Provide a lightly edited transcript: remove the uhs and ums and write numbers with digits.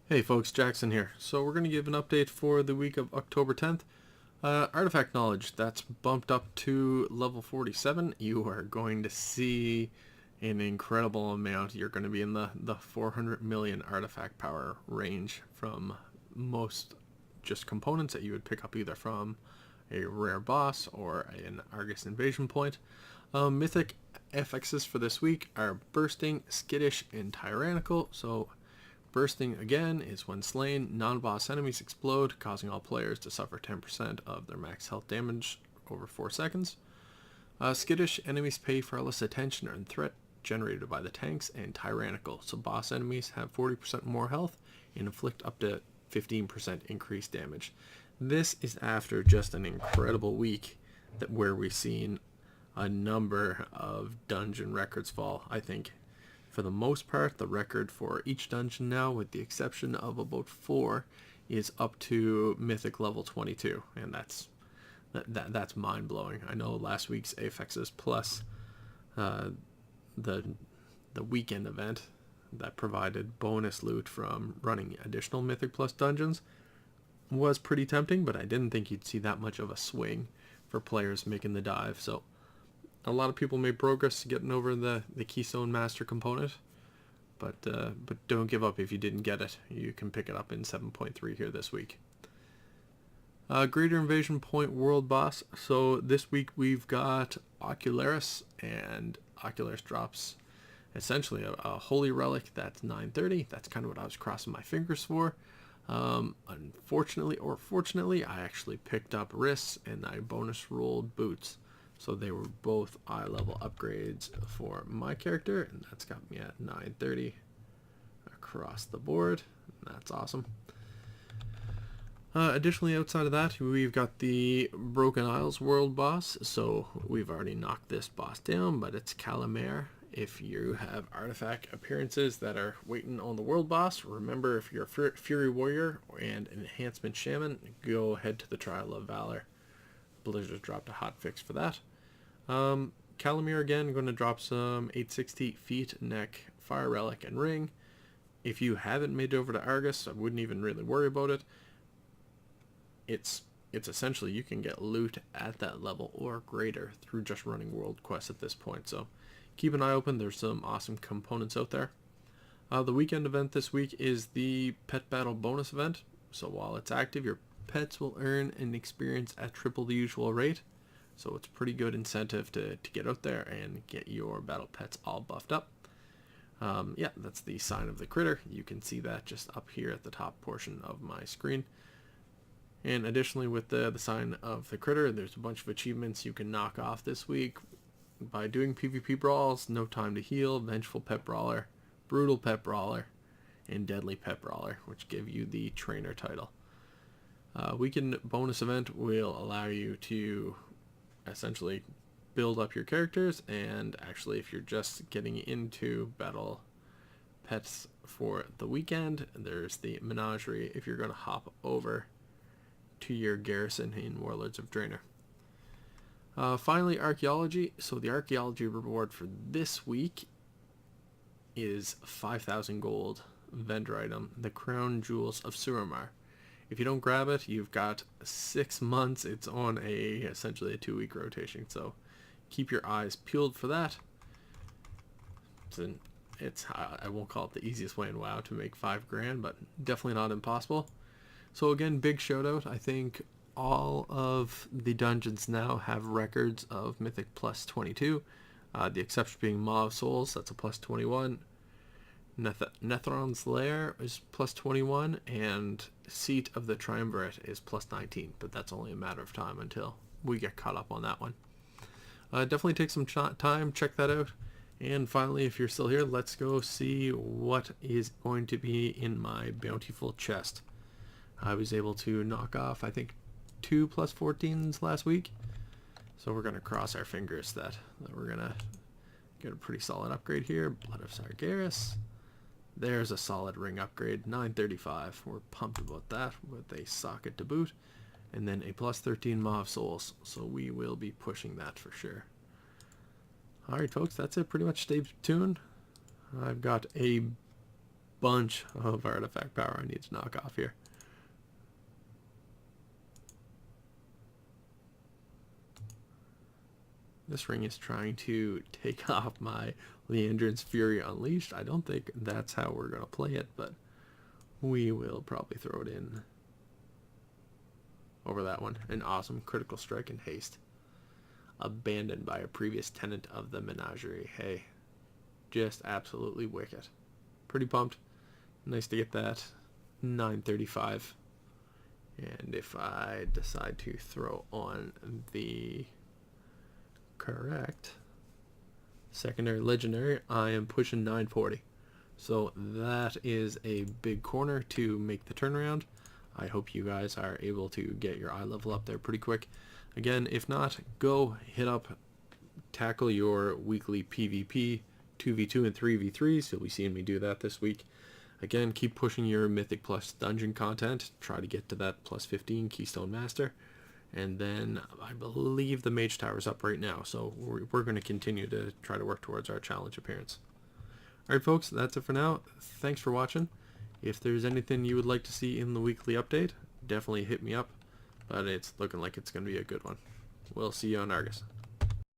Hey folks, Jackson here. So we're going to give an update for the week of October 10th. Artifact knowledge, that's bumped up to level 47. You are going to see an incredible amount. You're going to be in the 400 million artifact power range from most just components that you would pick up either from a rare boss or an Argus invasion point. Mythic Affixes for this week are Bursting, Skittish, and Tyrannical. So Bursting, again, is when slain, non-boss enemies explode, causing all players to suffer 10% of their max health damage over 4 seconds. Skittish, enemies pay far less attention and threat generated by the tanks, and Tyrannical, so boss enemies have 40% more health and inflict up to 15% increased damage. This is after just an incredible week where we've seen a number of dungeon records fall. I think for the most part, the record for each dungeon now, with the exception of about 4, is up to Mythic level 22, and that's mind blowing. I know last week's Affixes plus the weekend event that provided bonus loot from running additional Mythic plus dungeons was pretty tempting, but I didn't think you'd see that much of a swing for players making the dive. So a lot of people made progress getting over the Keystone Master component, but don't give up if you didn't get it. You can pick it up in 7.3 here this week. Greater Invasion Point World Boss. So this week we've got Ocularis, and Ocularis drops essentially a holy relic that's 930. That's kind of what I was crossing my fingers for. Unfortunately or fortunately, I actually picked up wrists and I bonus rolled boots. So they were both eye level upgrades for my character, and that's got me at 930 across the board. That's awesome. Additionally, outside of that, we've got the Broken Isles world boss. So we've already knocked this boss down, but it's Calamare. If you have artifact appearances that are waiting on the world boss, remember, if you're a Fury Warrior and an Enhancement Shaman, go ahead to the Trial of Valor. Blizzard dropped a hot fix for that. Calamir, again, going to drop some 860 feet, neck, fire relic, and ring. If you haven't made it over to Argus, I wouldn't even really worry about it. It's essentially, you can get loot at that level or greater through just running world quests at this point. So keep an eye open. There's some awesome components out there. The weekend event this week is the Pet Battle bonus event. So while it's active, your pets will earn an experience at triple the usual rate. So it's pretty good incentive to get out there and get your battle pets all buffed up. Yeah, that's the sign of the critter. You can see that just up here at the top portion of my screen. And additionally, with the sign of the critter, there's a bunch of achievements you can knock off this week by doing PvP brawls: No Time to Heal, Vengeful Pet Brawler, Brutal Pet Brawler, and Deadly Pet Brawler, which give you the trainer title. Weekend bonus event will allow you to essentially build up your characters, and actually, if you're just getting into battle pets for the weekend, there's the menagerie if you're going to hop over to your garrison in Warlords of Draenor. Finally, Archaeology. So the Archaeology reward for this week is 5,000 gold vendor item, the Crown Jewels of Suramar. If you don't grab it, you've got 6 months. It's on essentially a 2-week rotation, so keep your eyes peeled for that. I won't call it the easiest way in WoW to make $5,000, but definitely not impossible. So again, big shout out. I think all of the dungeons now have records of Mythic plus 22. The exception being Maw of Souls, that's a plus 21. Nethron's Lair is plus 21, and Seat of the Triumvirate is plus 19, but that's only a matter of time until we get caught up on that one. Definitely take some time, check that out. And finally, if you're still here, let's go see what is going to be in my bountiful chest. I was able to knock off, I think, 2 plus 14s last week. So we're going to cross our fingers that we're going to get a pretty solid upgrade here. Blood of Sargeras. There's a solid ring upgrade, 935. We're pumped about that with a socket to boot. And then a plus 13 Maw of Souls. So we will be pushing that for sure. Alright folks, that's it. Pretty much stay tuned. I've got a bunch of artifact power I need to knock off here. This ring is trying to take off my Leandrin's Fury Unleashed. I don't think that's how we're going to play it, but we will probably throw it in over that one. An awesome critical strike and haste. Abandoned by a previous tenant of the menagerie. Hey, just absolutely wicked. Pretty pumped. Nice to get that. 935. And if I decide to throw on the correct secondary legendary, I am pushing 940. So that is a big corner to make the turnaround. I hope you guys are able to get your eye level up there pretty quick. Again, if not, go hit up, tackle your weekly PvP 2v2 and 3v3s. You'll be seeing me do that this week. Again, keep pushing your Mythic Plus dungeon content. Try to get to that plus 15 Keystone Master. And then I believe the Mage Tower is up right now, so we're going to continue to try to work towards our challenge appearance. Alright folks, that's it for now. Thanks for watching. If there's anything you would like to see in the weekly update, definitely hit me up. But it's looking like it's going to be a good one. We'll see you on Argus.